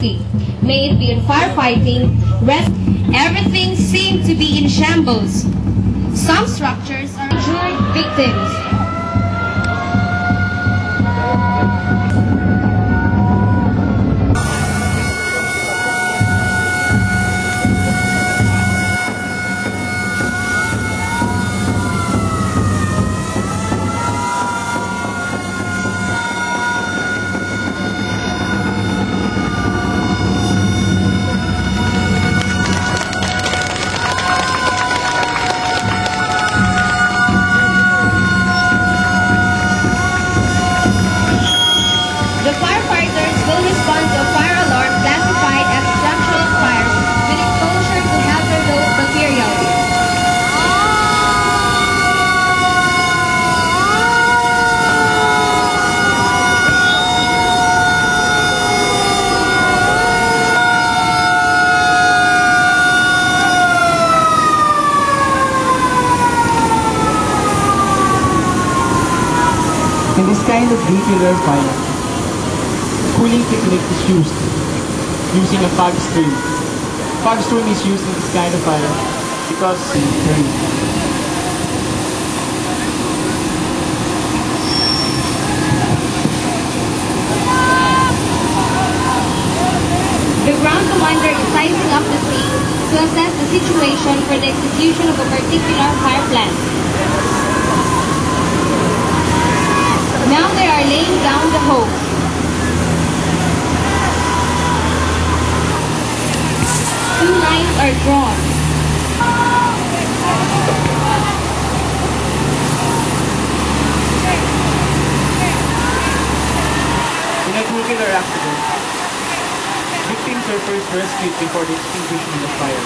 May it be in firefighting, everything seemed to be in shambles. Some structures are injured victims. The firefighters will respond to a fire alarm classified as structural fire with exposure to hazardous materials. In this kind of nuclear fire, cooling technique is used using a fog stream. Fog stream is used in this kind of fire because The ground commander is sizing up the scene to assess the situation for the execution of a particular fire plan. Now they are laying down the hose. Two lines are drawn. in a nuclear accident, victims are first rescued before the extinguishing of the fire.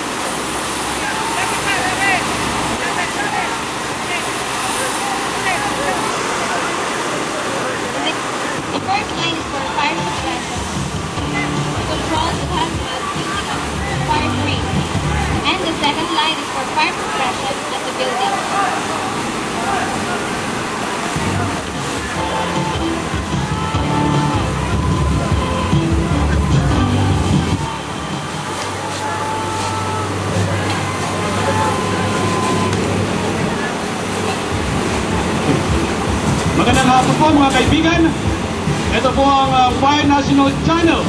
The first line is for fire suppression, control the hazmat using a fire free. And the second line is for fire suppression at the building. Magandang hapon po mga kaibigan. Ito po ang Fire National Channel.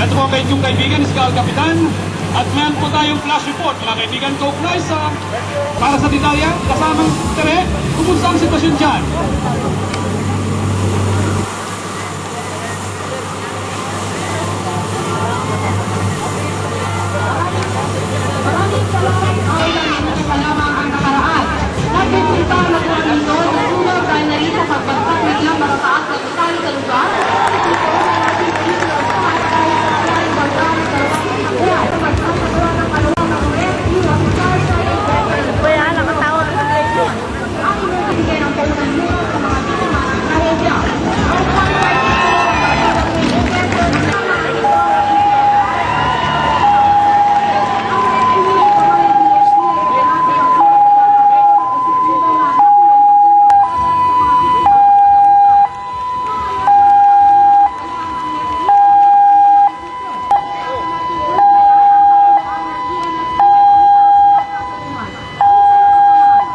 Ito po ang inyong kaibigan, Iskal Kapitan. At meron po tayong flash report mga kaibigan. Kaugnay sa para sa detalya kasamang tere, kumusta ang sitwasyon dyan? Maraming salamat ay nandito pa lamang ang nakaraan. Nagpunta na po dito na tulog dahil na rin sa pagbagsak biglang matataas na butali sa lugar.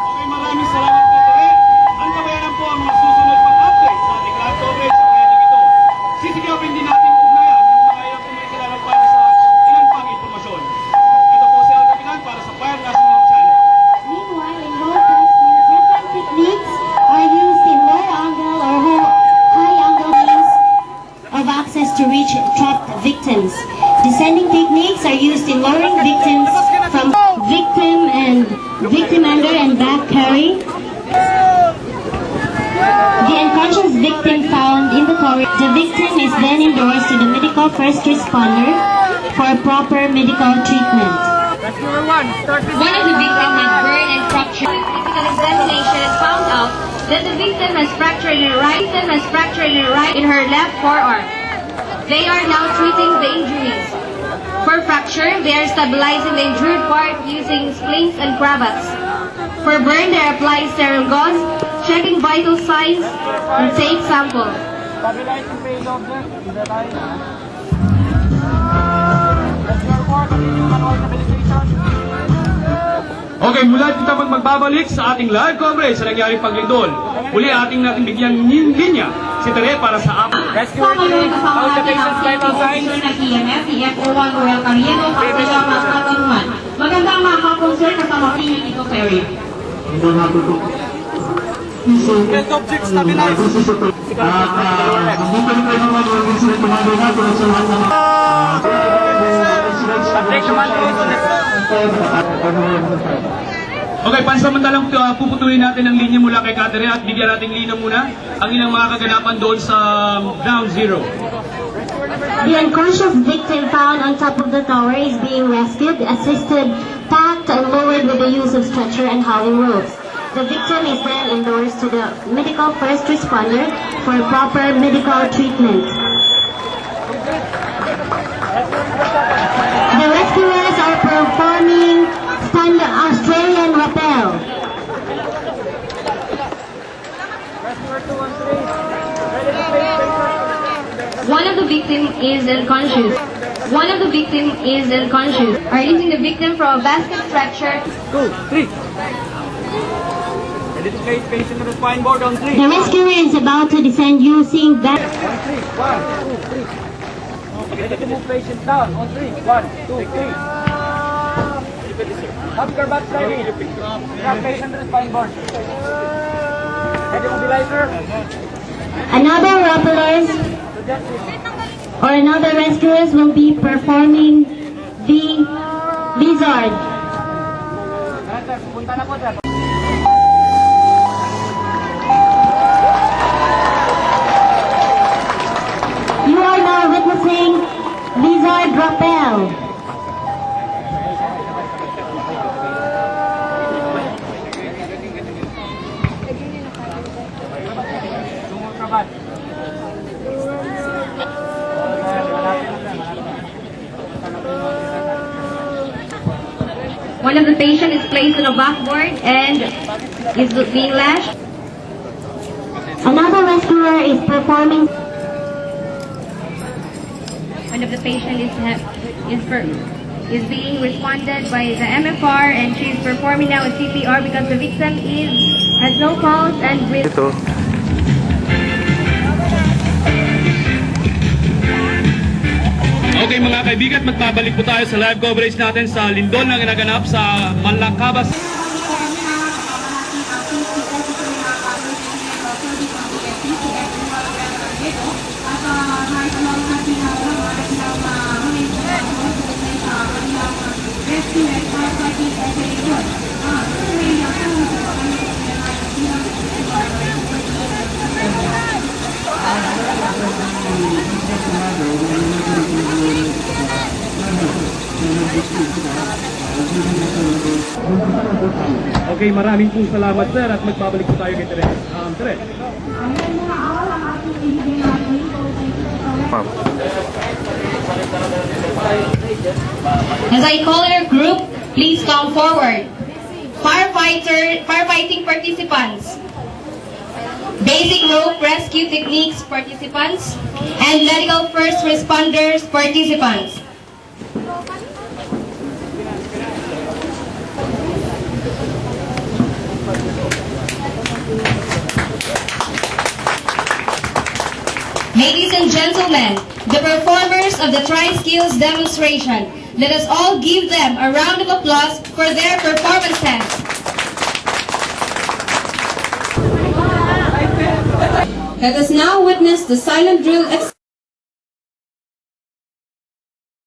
Okay, maraming salamat po tere. Ang kabayanan po ang mga susunod pang update sa ating live coverage sa ngayon ito. Sisigapin din natin ugnayan yung mga ilang kumikilala para sa ilan pang impormasyon. Ito po si Al Kapitan para sa Fire National Channel. Meanwhile, in low rescue, different techniques are used in low angle or high angle means of access to reach trapped victims. Descending techniques are used in lowering victims from victim under and back carry. The unconscious victim found in the corridor. The victim is then endorsed to the medical first responder for proper medical treatment. One of the victims has burned and fractured. Physical examination has found out that the victim has fractured in her left forearm. They are now treating the injuries. For fracture, they are stabilizing the injured part using slings and cravats. For burn, they are applying sterile gauze, checking vital signs, and take sample. Okay, mula dito naman magbabalik sa ating live coverage sa nangyaring paglindol. Muli ating natin bigyan linya si Tere para sa Sa ngayon, kasama natin ang safety officer na PMF, EFO1 Royal Carieno, Pasayama, Katanungan. Magandang mga kaponsir kasama ko rin dito sa area. Okay, pansamantalang puputulin natin ang linya mula kay Katere at bigyan natin linaw muna ang ilang mga kaganapan doon sa Ground Zero. The unconscious victim found on top of the tower is being rescued, assisted, packed, and lowered with the use of stretcher and hauling ropes. The victim is then endorsed to the medical first responder for proper medical treatment. The rescuers are performing standard Australian rappel. One of the victim is unconscious. One of the victim is unconscious. Are using the victim from a basket stretcher. 2, 3. Ready to place patient on the spine board on 3. The rescuer is about to descend using that. 1, 2, 3. Ready to move patient down on 3. 1, 2, 3. Up your back sliding. Drop patient on the spine board. Ready mobilizer. Another rappellers or another rescuers will be performing the lizard. Punta na po, sir. You are now witnessing lizard rappel. One of the patient is placed on a backboard and is being lashed. Another rescuer is performing. One of the patient is being responded by the MFR and she is performing now a CPR because the victim has no pulse and breath. Okay mga kaibigan, magbabalik po tayo sa live coverage natin sa lindol na ginaganap sa Manlacabas. Okay, maraming pong salamat sir at magbabalik po tayo kay Tere. Tere. As I call your group, please come forward. Firefighting participants, basic rope rescue techniques participants, and medical first responders participants. Ladies and gentlemen, the performers of the Tri-Skills demonstration, let us all give them a round of applause for their performances. Let us now witness the silent drill